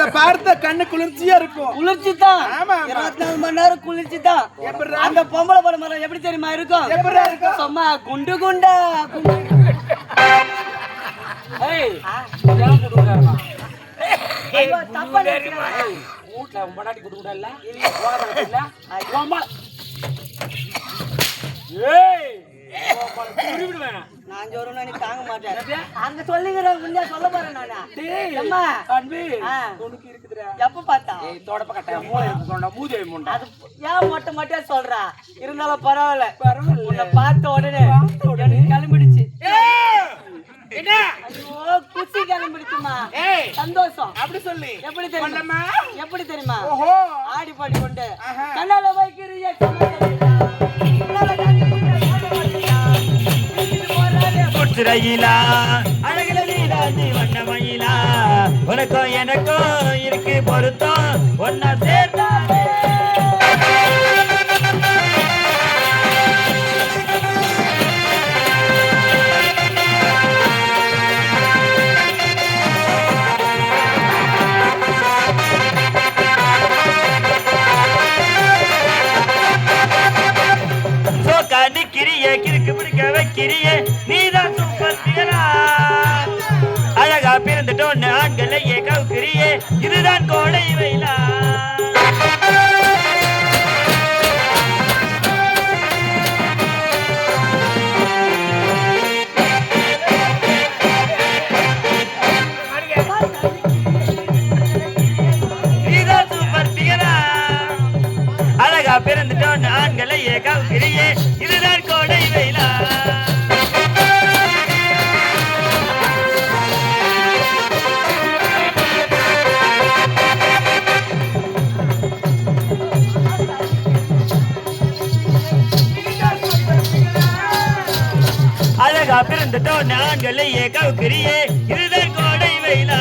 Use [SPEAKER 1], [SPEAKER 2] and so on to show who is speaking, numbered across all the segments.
[SPEAKER 1] அத பார்த்த கண்ணு குளிர்ச்சியா இருக்கும்.
[SPEAKER 2] குளிர்ச்சி தான்.
[SPEAKER 1] ஆமா
[SPEAKER 2] 24 மணி நேரம் குளிர்ச்சி தான். அந்த பொம்பளை படம் மாதிரி எப்படி தெரியுமா இருக்கும்?
[SPEAKER 1] எப்படிடா இருக்கும்?
[SPEAKER 2] சும்மா குண்டு குண்டா
[SPEAKER 3] ஏய் இதெல்லாம் குடுக்குறாருமா.
[SPEAKER 2] ஐயோ தப்பா நினைக்கிறேன்.
[SPEAKER 3] வீட்ல பொண்டாட்டி குடுக்குறா இல்ல போகாத இல்ல அம்மா. ஏய் குடிவிடுவேன்.
[SPEAKER 2] நான் சொல்றேன்னா நீ தாங்க மாட்டேன். அங்க சொல்லுங்கற முன்னே சொல்ல போறேன் நானா.
[SPEAKER 3] டேய்
[SPEAKER 2] அம்மா
[SPEAKER 3] அன்பு உனக்கு இருக்குதுடா.
[SPEAKER 2] எப்ப பார்த்தா?
[SPEAKER 3] ஏய் தோடப்ப கட்ட மூளை இருக்கு சொன்னா மூதேவி முண்டா.
[SPEAKER 2] அது ஏன் மொட்டை சொல்றா? இருந்தாலும் பரவாயில்ல.
[SPEAKER 3] பரவாயில்ல.
[SPEAKER 2] உன்னை பார்த்த உடனே எனக்கு கிளம்பிடுச்சு.
[SPEAKER 1] என்ன?
[SPEAKER 2] ஐயோ குச்சி கிளம்பிடுச்சுமா.
[SPEAKER 1] ஏய்
[SPEAKER 2] சந்தோஷம்.
[SPEAKER 1] அப்படி சொல்லி
[SPEAKER 2] எப்படி தெரியுமா? எப்படி தெரியுமா?
[SPEAKER 1] ஓஹோ
[SPEAKER 2] ஆடி பாடி கொண்டு கண்ணால வைக்கிறிய கண்ணால
[SPEAKER 4] குச்சிரையிலா அழகில நீராஜி வண்ணமயிலா உனக்கும் எனக்கும் இருக்கு பொருத்தம் ஒன்னா சேர்த்தாலே கிறுக்கு பிடிக்க வைக்கிறியே நீதான் சூப்பர் பிகரா அழகா பிறந்துட்டோன்னு ஆண்களையே கவுக்கிறியே இதுதான் கோடை வெயிலா நீதான் சூப்பர் பிகரா அழகா பிறந்துட்டோன்னு ஆண்களையே கவுக்கிறியே இதுதான் கோடை வெயிலா அழகா பிறந்துட்டோன்னு ஆண்களையே கவுக்கிறியே இதுதான் கோடை வெயிலா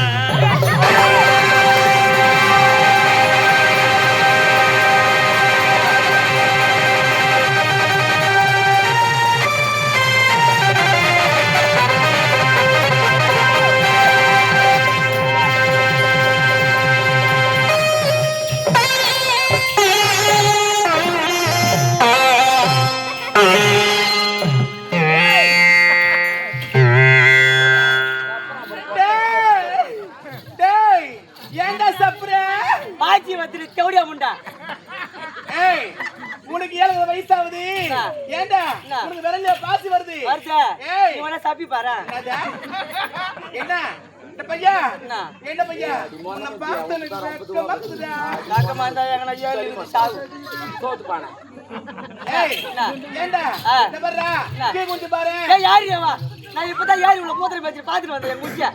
[SPEAKER 1] உனக்கு 7 வயசாகுது. ஏண்டா உனக்கு விரல்ல பாசி வருது.
[SPEAKER 2] ஏய் நீ வேணா சாப்பி பாரு.
[SPEAKER 1] என்ன இந்த பையா என்ன பையா உன்னை பார்த்து எனக்கு வெக்கமா இருக்குடா.
[SPEAKER 2] காக்கமா இருந்தா எங்கனா ஏழு இருந்து சாவு
[SPEAKER 3] தோத்து பானே.
[SPEAKER 1] ஏய் ஏண்டா இந்த பாருடா கீ குஞ்சு பாரு.
[SPEAKER 2] ஏய் யாரு வா நான் இப்பதான் யாரு உள்ள போதற பேச்சு பாத்துட்டு வந்தேன் முக்கிய